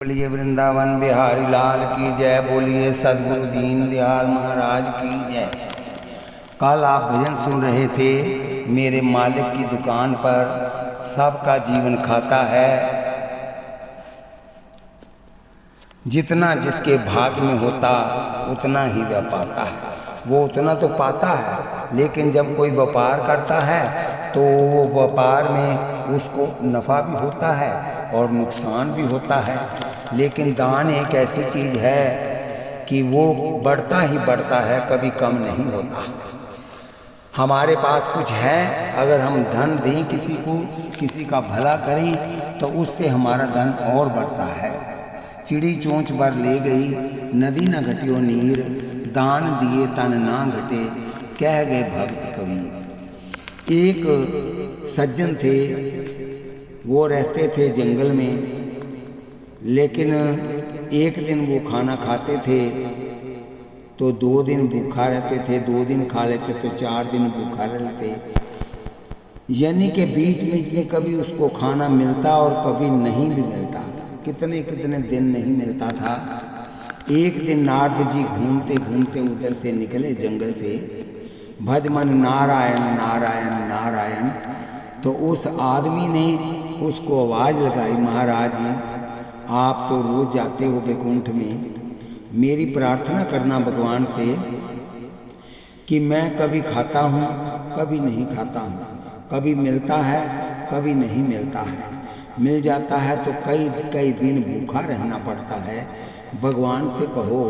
बोलिए वृंदावन बिहारी लाल की जय। बोलिए सद्गुरु दीन दयाल महाराज की जय। कल आप भजन सुन रहे थे। मेरे मालिक की दुकान पर सबका जीवन खाता है। जितना जिसके भाग में होता उतना ही वह पाता है। वो उतना तो पाता है, लेकिन जब कोई व्यापार करता है तो वो व्यापार में उसको नफ़ा भी होता है और नुकसान भी होता है। लेकिन दान एक ऐसी चीज़ है कि वो बढ़ता ही बढ़ता है, कभी कम नहीं होता। हमारे पास कुछ है, अगर हम धन दें किसी को, किसी का भला करें तो उससे हमारा धन और बढ़ता है। चिड़ी चोंच भर ले गई, नदी न घटियो नीर, दान दिए तन ना घटे, कह गए भक्त कबीर। एक सज्जन थे, वो रहते थे जंगल में, लेकिन एक दिन वो खाना खाते थे तो 2 दिन भूखा रहते थे, 2 दिन खा लेते तो 4 दिन भूखा रहते। यानी कि बीच बीच में कभी उसको खाना मिलता और कभी नहीं भी मिलता, कितने कितने दिन नहीं मिलता था। एक दिन नारद जी घूमते घूमते उधर से निकले जंगल से, भज मन नारायण नारायण नारायण। तो उस आदमी ने उसको आवाज़ लगाई, महाराज जी आप तो रोज़ जाते हो वैकुंठ में, मेरी प्रार्थना करना भगवान से कि मैं कभी खाता हूँ कभी नहीं खाता हूँ, कभी मिलता है कभी नहीं मिलता है, मिल जाता है तो कई कई दिन भूखा रहना पड़ता है। भगवान से कहो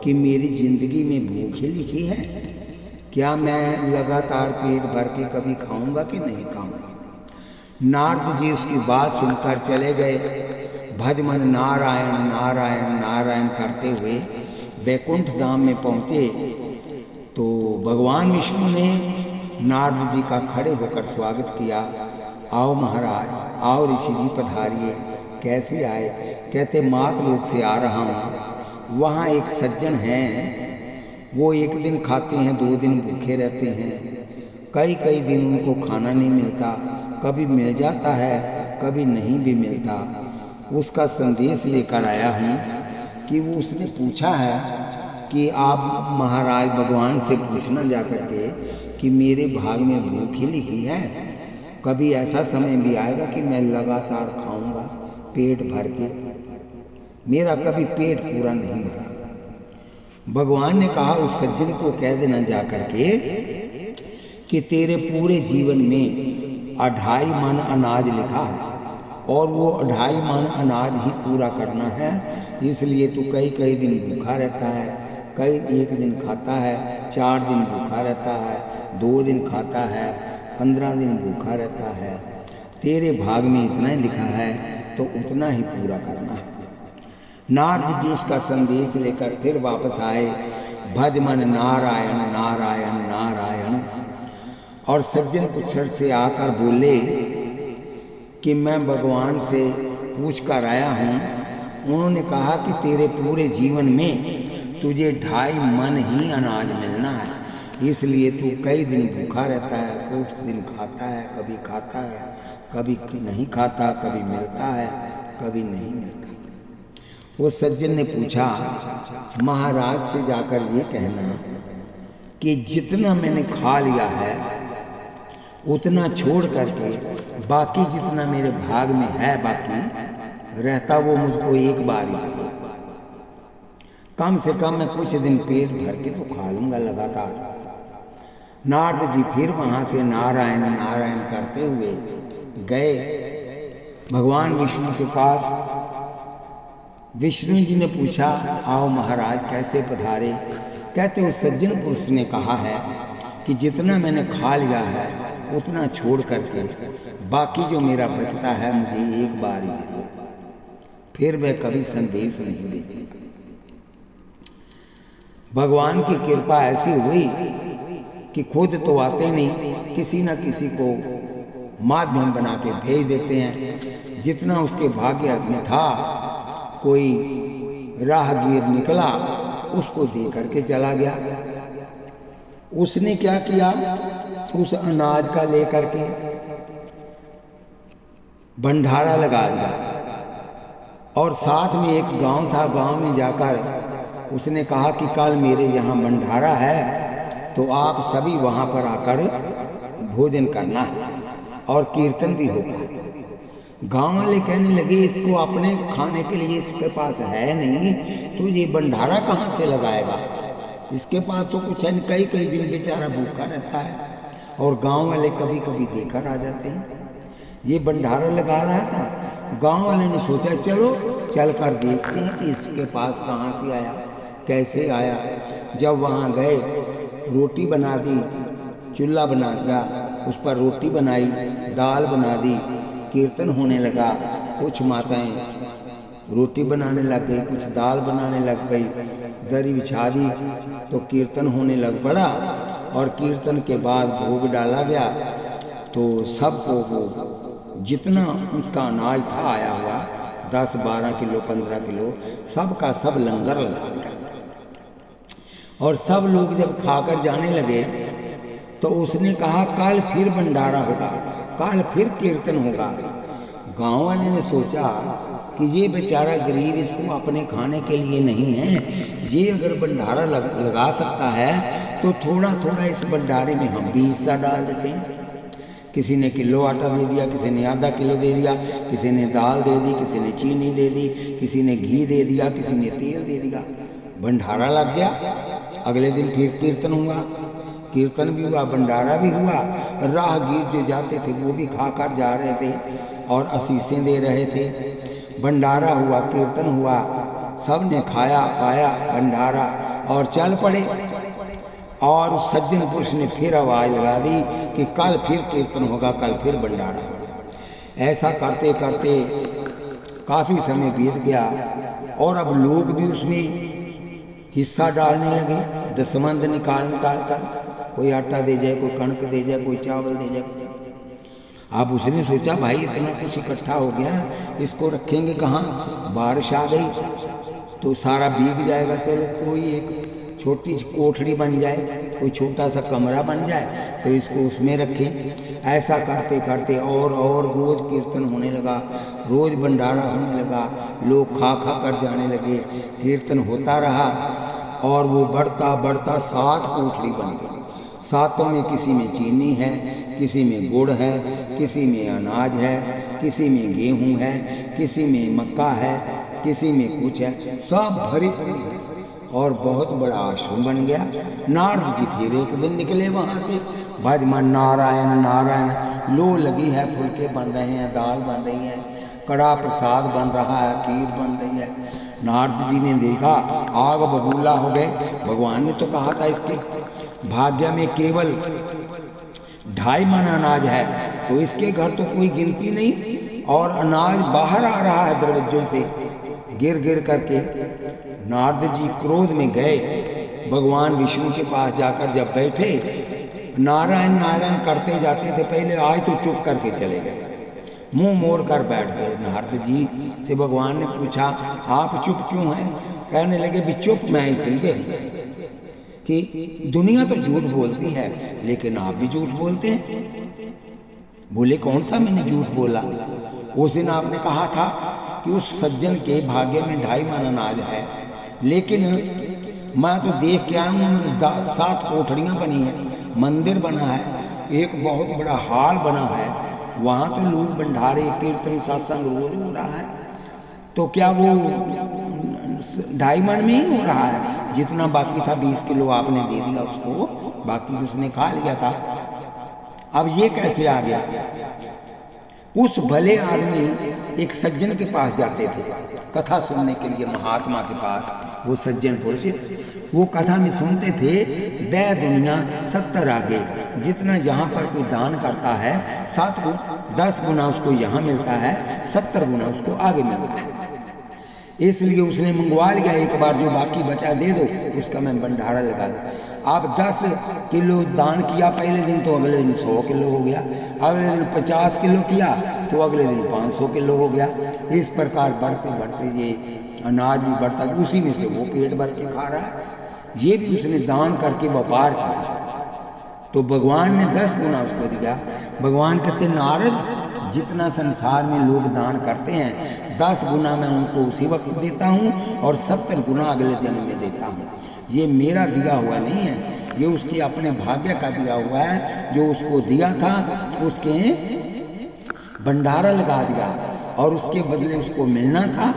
कि मेरी ज़िंदगी में भूख ही लिखी है, क्या मैं लगातार पेट भर के कभी खाऊंगा कि नहीं खाऊंगा। नारद जी उसकी बात सुनकर चले गए। भज मन नारायण नारायण नारायण करते हुए वैकुंठ धाम में पहुँचे तो भगवान विष्णु ने नारद जी का खड़े होकर स्वागत किया। आओ महाराज, आओ ऋषि जी पधारिए। कैसे आए? कहते मात लोक से आ रहा हूँ। वहाँ एक सज्जन हैं, वो एक दिन खाते हैं 2 दिन भूखे रहते हैं, कई कई दिन उनको खाना नहीं मिलता, कभी मिल जाता है कभी नहीं भी मिलता। उसका संदेश लेकर आया हूँ कि वो उसने पूछा है कि आप महाराज भगवान से पूछना जा कर के कि मेरे भाग में भूख ही लिखी है, कभी ऐसा समय भी आएगा कि मैं लगातार खाऊंगा पेट भर के, मेरा कभी पेट पूरा नहीं भरा। भगवान ने कहा उस सज्जन को कह देना जा कर के कि तेरे पूरे जीवन में 2.5 मन अनाज लिखा है और वो 2.5 मन अनाज ही पूरा करना है, इसलिए तू कई कई दिन भूखा रहता है, कई एक दिन खाता है, 4 दिन भूखा रहता है, 2 दिन खाता है, 15 दिन भूखा रहता है। तेरे भाग में इतना ही लिखा है तो उतना ही पूरा करना है। नारद जी उसका संदेश लेकर फिर वापस आए। भज मन नारायण नारायण नारायण। और सज्जन पुच्छर से आकर बोले कि मैं भगवान से पूछ कर आया हूँ। उन्होंने कहा कि तेरे पूरे जीवन में तुझे 2.5 मन ही अनाज मिलना है, इसलिए तू कई दिन भूखा रहता है, कुछ दिन खाता है, कभी खाता है कभी नहीं खाता, कभी मिलता है कभी नहीं मिलता। वो सज्जन ने पूछा महाराज से जाकर ये कहना कि जितना मैंने खा लिया है उतना छोड़ करके बाकी जितना मेरे भाग में है बाकी रहता वो मुझको एक बार ही दे, कम से कम मैं कुछ दिन पेट भर के तो खा लूँगा लगातार। नारद जी फिर वहाँ से नारायण नारायण करते हुए गए भगवान विष्णु के पास। विष्णु जी ने पूछा आओ महाराज कैसे पधारे? कहते उस सज्जन पुरुष ने कहा है कि जितना मैंने खा लिया है उतना छोड़ करके बाकी जो मेरा बचता है मुझे एक बार ही दे दो, फिर मैं कभी संदेश नहीं भेजी। भगवान की कृपा ऐसी हुई कि खुद तो आते नहीं, किसी न किसी को माध्यम बना के भेज देते हैं। जितना उसके भाग्य में था, कोई राहगीर निकला उसको दे करके चला गया। उसने क्या किया, उस अनाज का लेकर के भंडारा लगा दिया और साथ में एक गांव था, गांव में जाकर उसने कहा कि कल मेरे यहाँ भंडारा है, तो आप सभी वहाँ पर आकर भोजन करना है और कीर्तन भी होगा। गांव वाले कहने लगे इसको अपने खाने के लिए इसके पास है नहीं, तो ये भंडारा कहाँ से लगाएगा, इसके पास तो कुछ है नहीं, कई कई दिन बेचारा भूखा रहता है। और गांव वाले कभी कभी देकर आ जाते हैं। ये भंडारा लगा रहा था, गांव वाले ने सोचा चलो चल कर देखते हैं कि इसके पास कहाँ से आया, कैसे आया। जब वहाँ गए, रोटी बना दी, चूल्हा बना दिया, उस पर रोटी बनाई, दाल बना दी, कीर्तन होने लगा। कुछ माताएं रोटी बनाने लग गई, कुछ दाल बनाने लग गई, दरी बिछा दी, तो कीर्तन होने लग पड़ा। और कीर्तन के बाद भोग डाला गया, तो सबको वो जितना उसका अनाज था आया हुआ 10-12 किलो 15 किलो सब का सब लंगर लगा दिया। और सब लोग जब खाकर जाने लगे तो उसने कहा कल फिर भंडारा होगा, कल फिर कीर्तन होगा। गांव वाले ने सोचा कि ये बेचारा गरीब, इसको अपने खाने के लिए नहीं है, ये अगर भंडारा लगा सकता है तो थोड़ा थोड़ा इस भंडारे में हम भी हिस्सा डाल देते हैं। किसी ने किलो आटा दे दिया, किसी ने आधा किलो दे दिया, किसी ने दाल दे दी, किसी ने चीनी दे दी, किसी ने घी दे दिया, किसी ने तेल दे दिया। भंडारा लग गया। अगले दिन फिर कीर्तन हुआ, कीर्तन भी हुआ, भंडारा भी हुआ। राहगीर जो जाते थे वो भी खाकर जा रहे थे और आशीषें दे रहे थे। भंडारा हुआ, कीर्तन हुआ, सब ने खाया पाया भंडारा और चल पड़े। और उस सज्जन पुरुष ने फिर आवाज लगा दी कि कल फिर कीर्तन होगा, कल फिर भंडारा होगा। ऐसा करते करते काफ़ी समय बीत गया और अब लोग भी उसमें हिस्सा डालने लगे, दसमंद निकाल कर, कोई आटा दे जाए, कोई कणक दे जाए, कोई चावल दे जाए। अब उसने सोचा भाई इतना कुछ इकट्ठा हो गया, इसको रखेंगे कहाँ, बारिश आ गई तो सारा भीग जाएगा। चलो कोई एक छोटी सी कोठड़ी बन जाए, कोई छोटा सा कमरा बन जाए तो इसको उसमें रखें। ऐसा करते करते और रोज़ कीर्तन होने लगा, रोज़ भंडारा होने लगा, लोग खा खा कर जाने लगे। कीर्तन होता रहा और वो बढ़ता बढ़ता 7 कोठड़ी बन गई। 7 में किसी में चीनी है, किसी में गुड़ है, किसी में अनाज है, किसी में गेहूँ है, किसी में मक्का है, किसी में कुछ है, सब भरी भरी है। और बहुत बड़ा आश्रम बन गया। नारद जी फिर एक दिन निकले वहाँ से, भजमन नारायण नारायण, लो लगी है, फुलके बन रहे हैं, दाल बन रही है, कड़ा प्रसाद बन रहा है, खीर बन रही है। नारद जी ने देखा, आग बबूला हो गए। भगवान ने तो कहा था इसके भाग्य में केवल 2.5 मन अनाज है, तो इसके घर तो कोई गिनती नहीं, और अनाज बाहर आ रहा है दरवाजों से गिर गिर करके। नारद जी क्रोध में गए, भगवान विष्णु के पास जाकर जब बैठे, नारायण नारायण करते जाते थे पहले, आज तो चुप करके चले गए, मुंह मोड़ कर बैठ गए। नारद जी से भगवान ने पूछा आप चुप क्यों हैं? कहने लगे भी चुप मैं इसलिए कि दुनिया तो झूठ बोलती है, लेकिन आप भी झूठ बोलते हैं। बोले कौन सा मैंने झूठ बोला? उस दिन आपने कहा था कि उस सज्जन के भाग्य में 2.5 मन अनाज है, लेकिन मैं तो देख के आया हूँ 7 कोठड़ियाँ बनी हैं, मंदिर बना है, एक बहुत बड़ा हॉल बना है, वहाँ तो लोग भंडारे कीर्तन सत्संग रोज हो रहा है। तो क्या वो 2.5 मन में ही हो रहा है? जितना बाकी था 20 किलो आपने दे दिया उसको, बाकी उसने खा लिया था। अब ये कैसे आ गया? उस भले आदमी एक सज्जन के पास जाते थे कथा सुनने के लिए, महात्मा के पास। वो सज्जन पुरुष वो कथा में सुनते थे, दया दुनिया 70 आगे, जितना यहाँ पर कोई दान करता है 10 गुना उसको यहाँ मिलता है, 70 गुना उसको आगे मिलता है। इसलिए उसने मंगवा लिया, एक बार जो बाकी बचा दे दो, उसका मैं भंडारा लगा दूँ। आप 10 किलो दान किया पहले दिन, तो अगले दिन 100 किलो हो गया, अगले दिन 50 किलो किया तो अगले दिन 500 किलो हो गया। इस प्रकार बढ़ते बढ़ते ये अनाज भी बढ़ता, उसी में से वो पेट भर के खा रहा है। ये भी उसने दान करके व्यापार किया, तो भगवान ने 10 गुना उसको दिया। भगवान कहते नारद, जितना संसार में लोग दान करते हैं 10 गुना मैं उनको उसी वक्त देता हूँ और 70 गुना अगले जन्म में देता हूँ। ये मेरा दिया हुआ नहीं है, ये उसकी अपने भाग्य का दिया हुआ है। जो उसको दिया था उसके भंडारा लगा दिया और उसके बदले उसको मिलना था।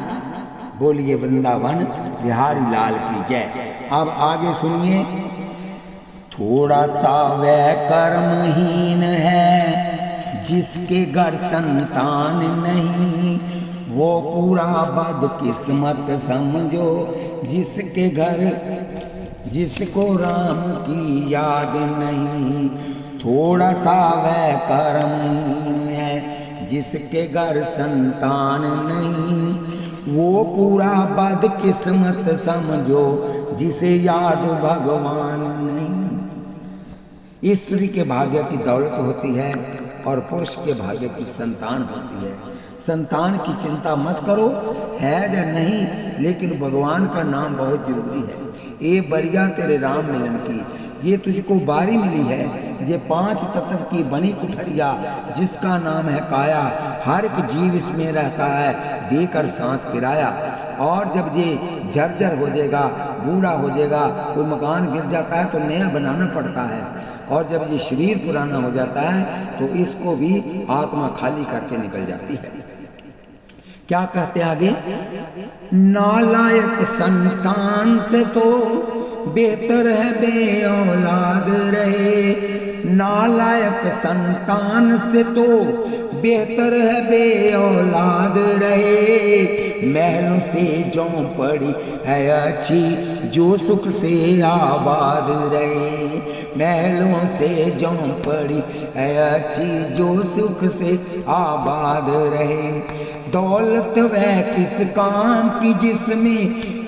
बोलिए वृंदावन बिहारी लाल की जय। अब आगे सुनिए। थोड़ा सा वह कर्महीन है जिसके घर संतान नहीं, वो पूरा बदकिस्मत समझो जिसके घर जिसको राम की याद नहीं। थोड़ा सा वह कर्महीन है जिसके घर संतान नहीं, वो पूरा बदकिस्मत समझो जिसे याद भगवान नहीं। स्त्री के भाग्य की दौलत होती है और पुरुष के भाग्य की संतान होती है। संतान की चिंता मत करो, है या नहीं, लेकिन भगवान का नाम बहुत जरूरी है। ये बरिया तेरे राम मिलन की, ये तुझको बारी मिली है। ये 5 तत्व की बनी कुठरिया जिसका नाम है काया, हर एक जीव इसमें रहता है देकर सांस किराया। और जब ये जर्जर हो जाएगा, बूढ़ा हो जाएगा, कोई मकान गिर जाता है तो नया बनाना पड़ता है। और जब ये शरीर पुराना हो जाता है तो इसको भी आत्मा खाली करके निकल जाती है। क्या कहते आगे? नालायक संतान से तो बेहतर है बे औलाद रहे। नालायक संतान से तो बेहतर है बे औलाद रहे। महलों से जो पड़ी है अच्छी, जो सुख से आबाद रहे। महलों से जो पड़ी है अच्छी, जो सुख से आबाद रहे। दौलत वह किस काम की जिसमें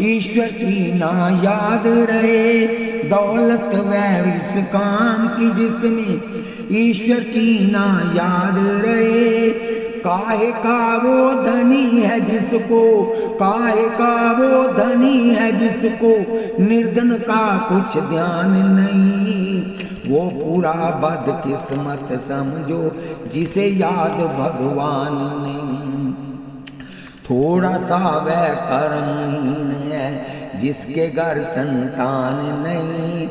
ईश्वर की ना याद रहे। दौलत वह इस काम की जिसमें ईश्वर की ना याद रहे। काहे का वो धनी है जिसको, काहे का वो धनी है जिसको निर्धन का कुछ ध्यान नहीं। वो पूरा बदकिस्मत समझो जिसे याद भगवान नहीं। थोड़ा सा वह कर्महीन है जिसके घर संतान नहीं,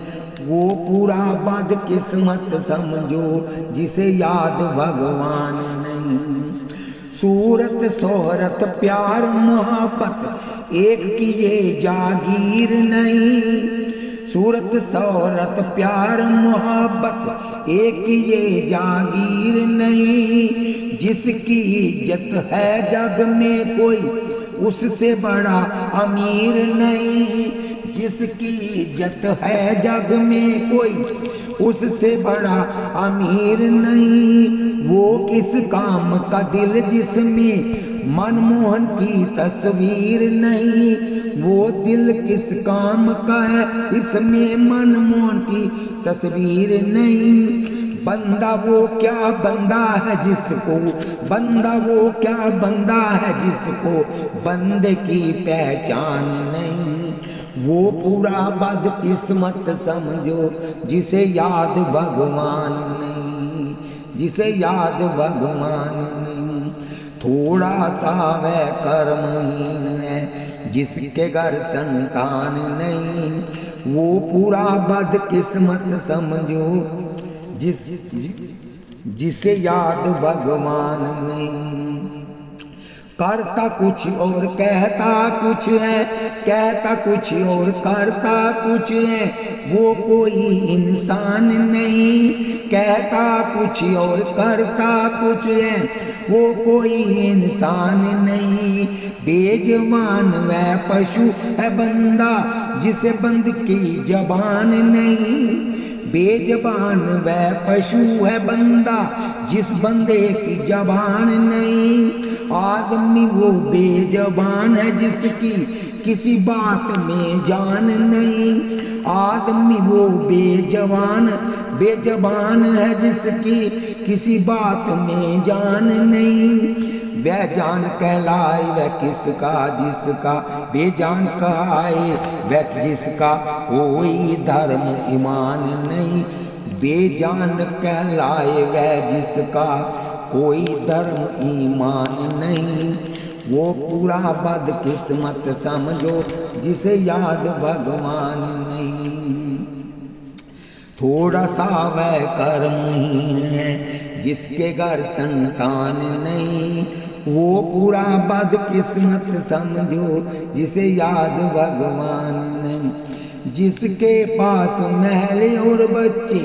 वो पूरा बदकिस्मत समझो जिसे याद भगवान नहीं। सूरत शोहरत प्यार मोहब्बत एक की ये जागीर नहीं। सूरत शोहरत प्यार मोहब्बत एक की ये जागीर नहीं। जिसकी इज्जत है जग में कोई उससे बड़ा अमीर नहीं। जिसकी इज्जत है जग में कोई उससे बड़ा अमीर नहीं। वो किस काम का दिल जिसमें मनमोहन की तस्वीर नहीं। वो दिल किस काम का है इसमें मनमोहन की तस्वीर नहीं। बंदा वो क्या बंदा है जिसको, बंदा वो क्या बंदा है जिसको बंदे की पहचान नहीं। वो पूरा बदकिस्मत समझो जिसे याद भगवान नहीं, जिसे याद भगवान नहीं। थोड़ा सा वह कर्महीन है जिसके घर संतान नहीं। वो पूरा बदकिस्मत समझो जिसे याद भगवान नहीं। करता कुछ और कहता कुछ है, कहता कुछ और करता कुछ है। वो कोई इंसान नहीं। कहता कुछ और करता कुछ है, वो कोई इंसान नहीं। बेजबान वह पशु है बंदा जिसे बंद की जबान नहीं। बेजबान वह पशु है बंदा जिस बंदे की जबान नहीं। आदमी वो बेजबान है जिसकी किसी बात में जान नहीं। आदमी वो बेजबान है जिसकी किसी बात में जान नहीं। वह जान कहलाए वह किसका जिसका बेजान कहाए वह जिसका कोई धर्म ईमान नहीं। बेजान कहलाए वह जिसका कोई धर्म ईमान नहीं। वो पूरा बदकिस्मत समझो जिसे याद भगवान नहीं। थोड़ा सा वह कर्महीन है जिसके घर संतान नहीं, वो पूरा बदकिस्मत समझो जिसे याद भगवान नहीं। जिसके पास महल और बच्चे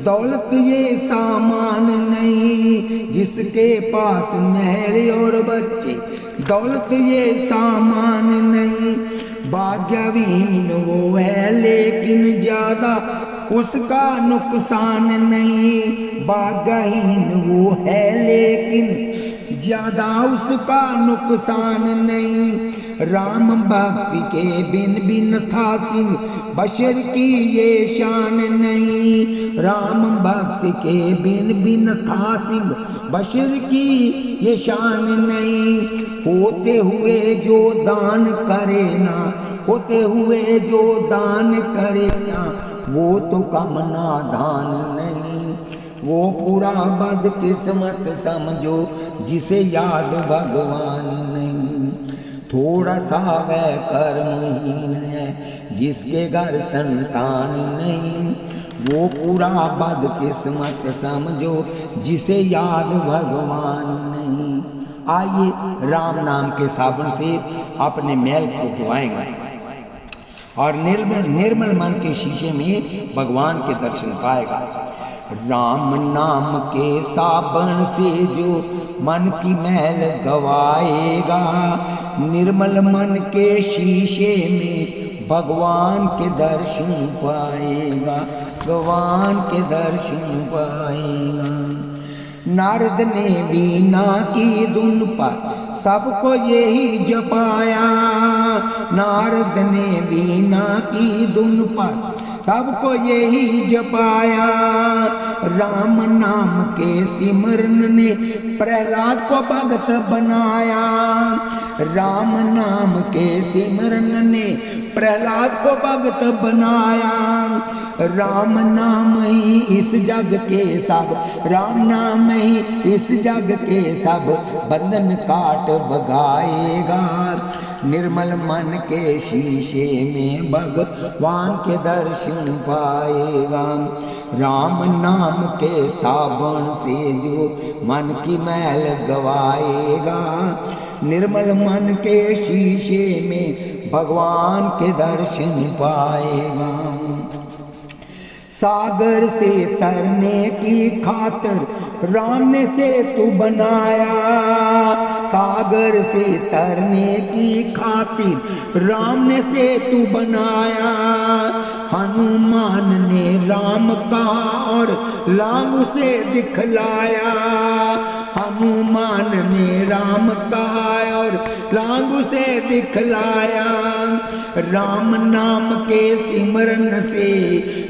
दौलत ये सामान नहीं, जिसके पास महल और बच्चे दौलत ये सामान नहीं, भाग्यहीन वो है लेकिन ज्यादा उसका नुकसान नहीं। भाग्यहीन वो है लेकिन ज्यादा उसका नुकसान नहीं। राम भक्ति के बिन था सिंह बशर की ये शान नहीं। राम भक्ति के बिन था सिंह बशर की ये शान नहीं। होते हुए जो दान करे ना, होते हुए जो दान करे ना, वो तो कम नादान नहीं। वो पूरा बदकिस्मत समझो जिसे याद भगवान नहीं। थोड़ा सा वह कर्महीन है जिसके घर संतान नहीं, वो पूरा बदकिस्मत समझो जिसे याद भगवान नहीं। आइए राम नाम के साबुन से अपने मैल को धुआएंगे और निर्मल मन के शीशे में भगवान के दर्शन पाएगा। राम नाम के साबन से जो मन की मैल गवाएगा, निर्मल मन के शीशे में भगवान के दर्शन पाएगा, भगवान के दर्शन पाएगा। नारद ने वीणा की धुन पर सबको यही जपाया, नारद ने वीणा की धुन पर सबको यही जपाया। राम नाम के सिमरन ने प्रहलाद को भगत बनाया, राम नाम के सिमरन ने प्रहलाद को भगत बनाया। राम नाम ही इस जग के सब, राम नाम ही इस जग के सब बंधन काट भगाएगा। निर्मल मन के शीशे में भगवान के दर्शन पाएगा। राम नाम के साबुन से जो मन की मैल गवाएगा, निर्मल मन के शीशे में भगवान के दर्शन पाएगा। सागर से तरने की खातिर राम ने सेतु बनाया, सागर से तरने की खातिर राम ने सेतु बनाया। हनुमान ने राम का और लांग उसे दिखलाया, हनुमान ने राम का और लांग उसे दिखलाया। राम नाम के सिमरन से,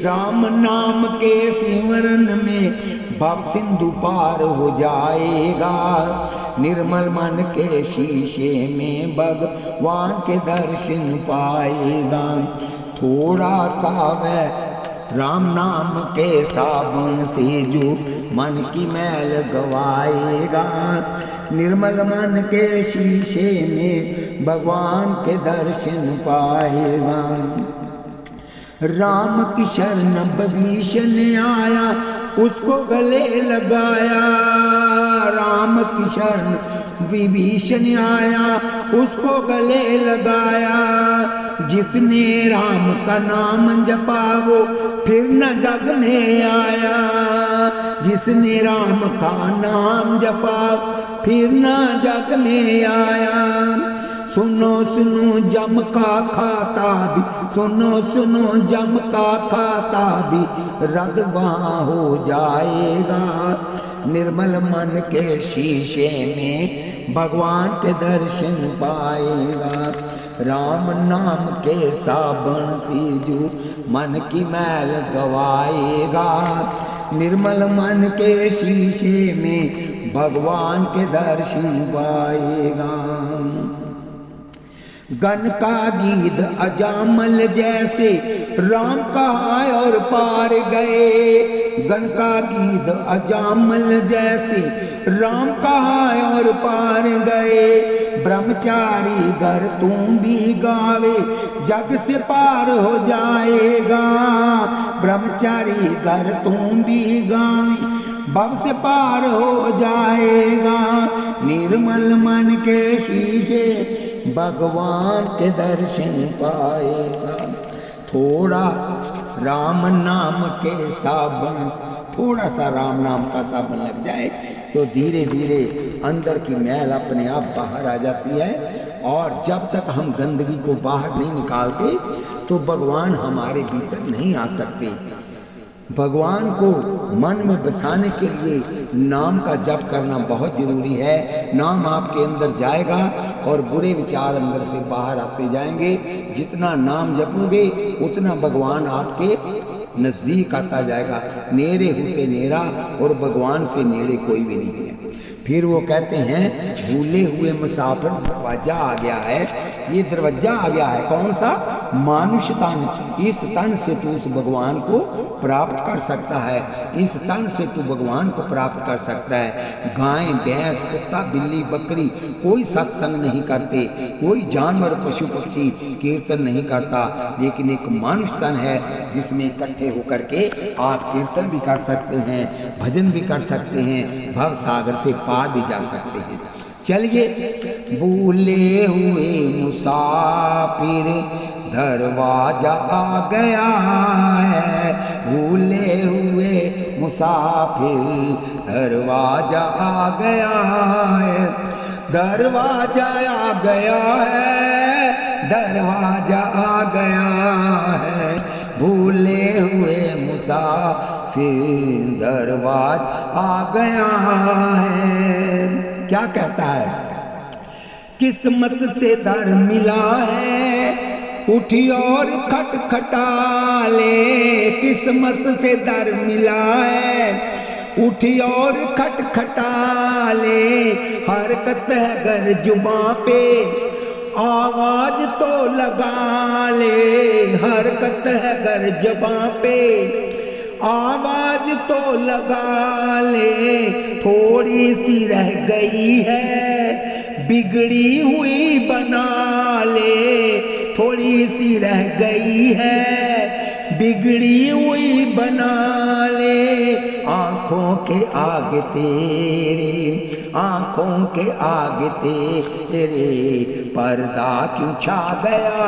राम नाम के सिमरन में भव सिंधु पार हो जाएगा। निर्मल मन के शीशे में भगवान के दर्शन पाएगा। थोड़ा सा वह राम नाम के साबुन से जो मन की मैल गवाएगा, निर्मल मन के शीशे में भगवान के दर्शन पाएगा। राम की शरण विभीषण आया, उसको गले लगाया, राम की शरण विभीषण आया, उसको गले लगाया। जिसने राम का नाम जपा वो फिर न जग में आया, जिसने राम का नाम जपा फिर न जग में आया। सुनो सुनो जम का खाता भी, सुनो सुनो जम का खाता भी रदवा हो जाएगा। निर्मल मन के शीशे में भगवान के दर्शन पाएगा। राम नाम के साबुन से जो मन की मैल गवाएगा, निर्मल मन के शीशे में भगवान के दर्शन पाएगा। गन का गीत अजामल जैसे राम का और पार गए, गन का गीत अजामल जैसे राम कहा और पार गए। ब्रह्मचारी घर तुम भी गावे, जग से पार हो जाएगा। ब्रह्मचारी घर तुम भी गावे, भव से पार हो जाएगा। निर्मल मन के शीशे भगवान के दर्शन पाएगा। थोड़ा राम नाम के साबन, थोड़ा सा राम नाम का साबन लग जाए तो धीरे धीरे अंदर की मैल अपने आप बाहर आ जाती है। और जब तक हम गंदगी को बाहर नहीं निकालते तो भगवान हमारे भीतर नहीं आ सकते। भगवान को मन में बसाने के लिए नाम का जप करना बहुत जरूरी है। नाम आपके अंदर जाएगा और बुरे विचार अंदर से बाहर आते जाएंगे। जितना नाम जपोगे उतना भगवान आपके नजदीक आता जाएगा। नेरे होते नेरा, और भगवान से नेड़े कोई भी नहीं है। फिर वो कहते हैं भूले हुए मुसाफिर दरवाजा आ गया है। ये दरवाजा आ गया है कौन सा? मानुष तन। इस तन से तू उस भगवान को प्राप्त कर सकता है। इस तन से तू भगवान को प्राप्त कर सकता है। गाय, भैंस, कुत्ता, बिल्ली, बकरी कोई सत्संग नहीं करते, कोई जानवर, पशु पक्षी कीर्तन नहीं करता, लेकिन एक मानुष तन है जिसमें इकट्ठे होकर के आप कीर्तन भी कर सकते हैं, भजन भी कर सकते हैं, भव सागर से पार भी जा सकते हैं। चलिए, भूले हुए मुसाफिर दरवाजा आ गया है। भूले हुए मुसाफिर दरवाजा आ गया है। दरवाजा आ गया है, दरवाजा आ गया है। भूले हुए मुसाफिर दरवाजा आ गया है। क्या कहता है? किस्मत से दर मिला है, उठी और खटखटा ले। किस्मत से दर मिला है, उठी और खटखटा ले। हरकत है गर जुबां पे, आवाज तो लगा ले। हरकत है गर जुबां पे, आवाज तो लगा ले। थोड़ी सी रह गई है, बिगड़ी हुई बना ले। थोड़ी सी रह गई है, बिगड़ी हुई बना ले। आंखों के आगे तेरे, आंखों के आगे तेरे पर्दा क्यों छा गया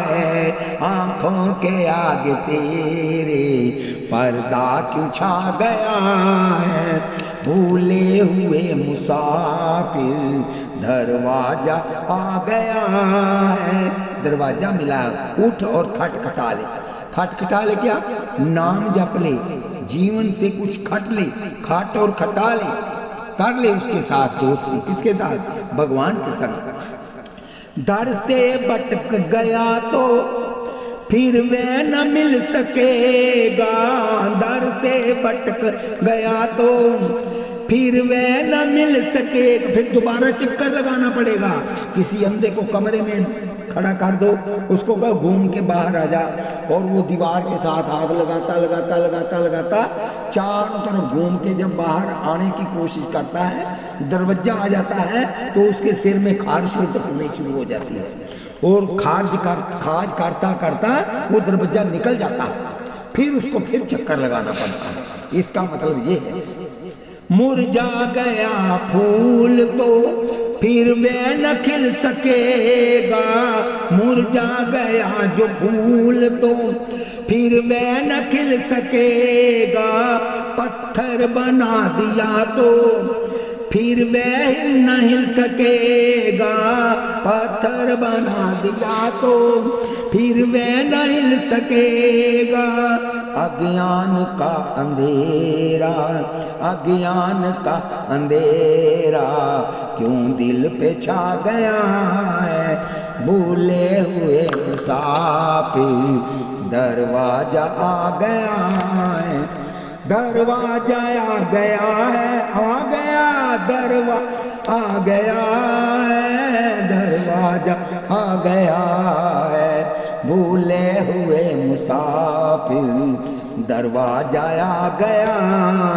है। आंखों के आगे तेरे पर्दा क्यों छा गया है। भूले हुए मुसाफिर दरवाजा आ गया है। दरवाजा मिला, उठ और खटखटा ले। खटखटा ले क्या? नाम जप ले, जीवन से कुछ खट ले, खट और खटा ले, कर ले उसके साथ दोस्ती। किसके साथ? भगवान के संग। दर से भटक गया तो फिर वह न मिल सकेगा। दर से भटक गया तो फिर वह न मिल सकेगा। फिर दोबारा चक्कर लगाना पड़ेगा। किसी अंधे को कमरे में खड़ा कर दो, उसको कहो घूम के बाहर आ जा, और वो दीवार के साथ हाथ लगाता लगाता लगाता लगाता चारों तरफ घूम के जब बाहर आने की कोशिश करता है, दरवाजा आ जाता है तो उसके सिर में खारिश होनी शुरू हो जाती है, और खाज करता करता वो दरवाजा निकल जाता है। फिर उसको फिर चक्कर लगाना पड़ता है। इसका मतलब ये है, मुरझा गया फूल तो फिर वह न खिल सकेगा। मुरझा गया जो फूल तो फिर वह न खिल सकेगा। पत्थर बना दिया तो फिर वह न हिल सकेगा। पत्थर बना दिया तो फिर वह न हिल सकेगा। अज्ञान का अंधेरा, अज्ञान का अंधेरा क्यों दिल पे छा गया है। भूले हुए मुसाफिर दरवाजा आ गया है। दरवाजा आ गया है, आ गया दरवाजा आ गया है। दरवाजा आ गया है। भूले हुए मुसाफिर दरवाजा आ गया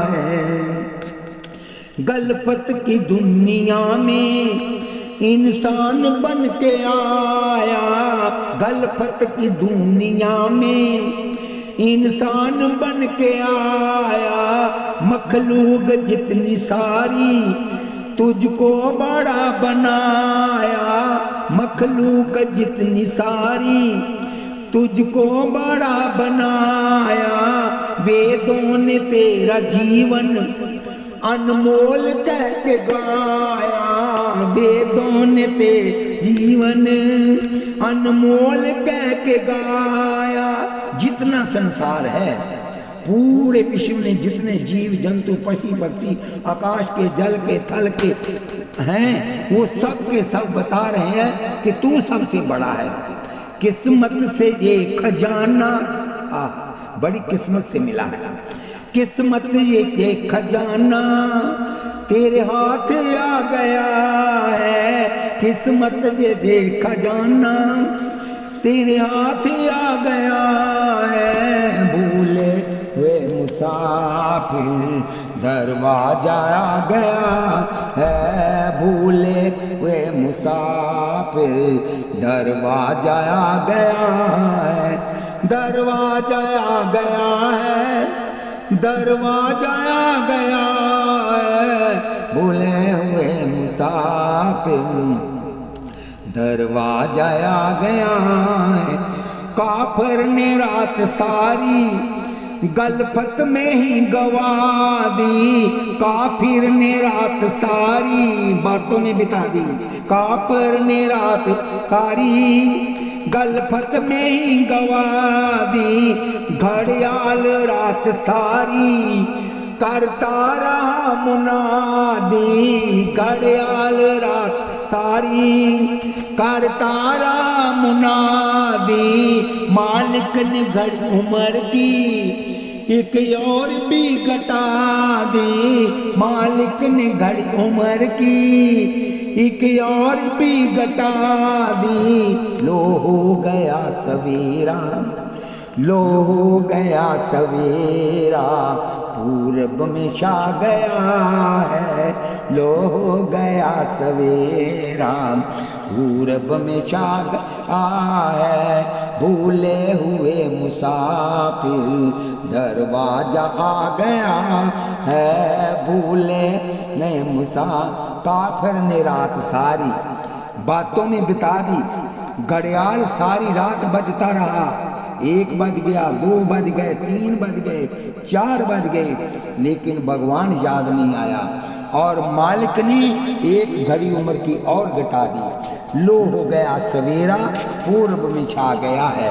है। गलफत की दुनिया में इंसान बन के आया, गलफत की दुनिया में इंसान बन के आया, मखलूक जितनी सारी तुझको बड़ा बनाया, मखलूक जितनी सारी तुझको बड़ा बनाया, वेदों ने तेरा जीवन अनमोल कह के गाया, वेदों ने तेरा जीवन अनमोल कह के गाया। जितना संसार है पूरे विश्व में जितने जीव जंतु पशु पक्षी आकाश के जल के थल के हैं, वो सब के सब बता रहे हैं कि तू सबसे बड़ा है। किस्मत से ये खजाना बड़ी किस्मत से मिला है, किस्मत ये खजाना तेरे हाथ आ गया है, किस्मत ये खजाना तेरे हाथ आ गया है। भूले वे मुसाफिर दरवाजा आ गया है, भूले वे मुसाफिर दरवाजा आ गया है, दरवाजा आ गया है, दरवाजा आ गया है, भूले हुए मुसाफिर दरवाजा आ गया है। काफिर ने रात सारी गलफत में ही गवा दी, काफिर ने रात सारी बातों में बिता दी, काफिर ने रात सारी गलफत में ही गवा दी, घड़ियाल रात सारी करता रहा मुनादी, घड़ियाल रात सारी करता रहा मुनादी, मालिक ने घड़ी उम्र की एक और भी घटा दी, मालिक ने घड़ी उम्र की एक और भी घटा दी। लो हो गया सवेरा, लो हो गया सवेरा, पूरब में छा गया है, लो हो गया सवेरा, पूरब में छा गया है, भूले हुए मुसाफिर दरवाजा आ गया है, भूले ने काफिर ने रात सारी बातों में बिता दी, घड़ियाल सारी रात बजता रहा, 1 बज गया, 2 बज गए, 3 बज गए, 4 बज गए, लेकिन भगवान याद नहीं आया और मालिक ने एक घड़ी उम्र की और घटा दी। लो हो गया सवेरा, पूर्व में छा गया है,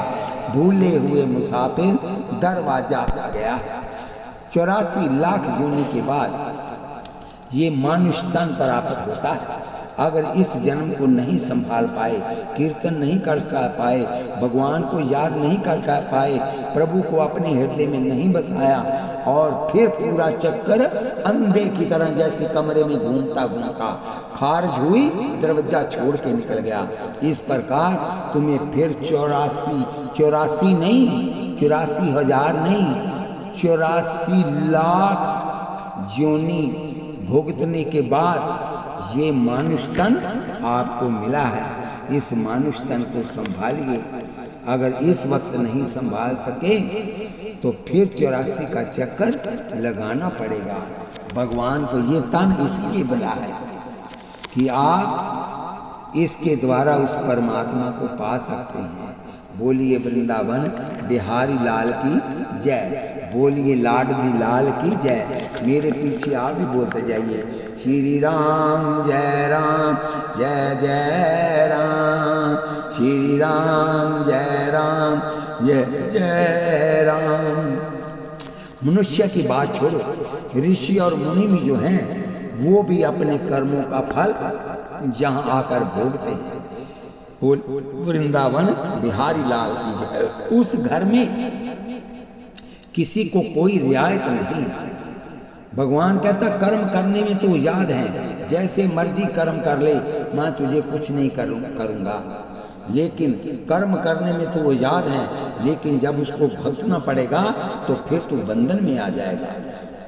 भूले हुए मुसाफिर दरवाजा आ गया है। 84 लाख जोनी के बाद ये मानुष तन प्राप्त होता है। अगर इस जन्म को नहीं संभाल पाए, कीर्तन नहीं कर पाए, भगवान को याद नहीं कर पाए, प्रभु को अपने हृदय में नहीं बसाया और फिर पूरा चक्कर अंधे की तरह जैसे कमरे में घूमता घूमता खारिज हुई, दरवाजा छोड़ के निकल गया। इस प्रकार तुम्हें फिर 84 नहीं, 84,000 नहीं, 84 लाख जोनी भुगतने के बाद ये मानुष तन आपको मिला है। इस मानुष तन को संभालिए। अगर इस वक्त नहीं संभाल सके तो फिर 84 का चक्कर लगाना पड़ेगा। भगवान को ये तन इसलिए बना है कि आप इसके द्वारा उस परमात्मा को पा सकते हैं। बोलिए वृंदावन बिहारी लाल की जय, बोलिए लाडली लाल की जय। मेरे पीछे आप भी बोलते जाइए, श्री राम जय राम, जय जय राम, श्री राम जय राम, जय जय राम। मनुष्य की बात छोड़ो, ऋषि और मुनि भी जो हैं वो भी अपने कर्मों का फल जहाँ आकर भोगते हैं। वृंदावन बिहारी लाल की जय। उस घर में किसी को कोई रियायत नहीं। भगवान कहता कर्म करने में तो याद है, जैसे मर्जी कर्म कर ले, मैं तुझे कुछ नहीं करूँगा। लेकिन कर्म करने में तो वो याद है, लेकिन जब उसको भुगतना पड़ेगा तो फिर तू बंधन में आ जाएगा।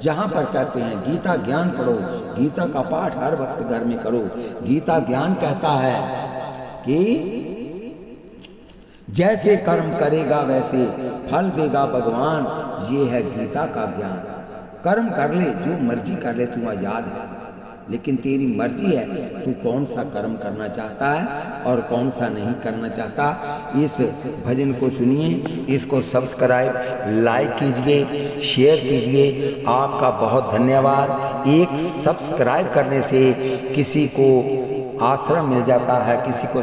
जहाँ पर कहते हैं गीता ज्ञान पढ़ो, गीता का पाठ हर वक्त घर में करो। गीता ज्ञान कहता है कि जैसे कर्म करेगा वैसे फल देगा भगवान। ये है गीता का ज्ञान। कर्म कर ले, जो मर्जी कर ले, तू आजाद है, लेकिन तेरी मर्जी है तू कौन सा कर्म करना चाहता है और कौन सा नहीं करना चाहता। इस भजन को सुनिए, इसको सब्सक्राइब लाइक कीजिए, शेयर कीजिए। आपका बहुत धन्यवाद। एक सब्सक्राइब करने से किसी को आश्रम मिल जाता है, किसी को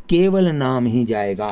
केवल नाम ही जाएगा।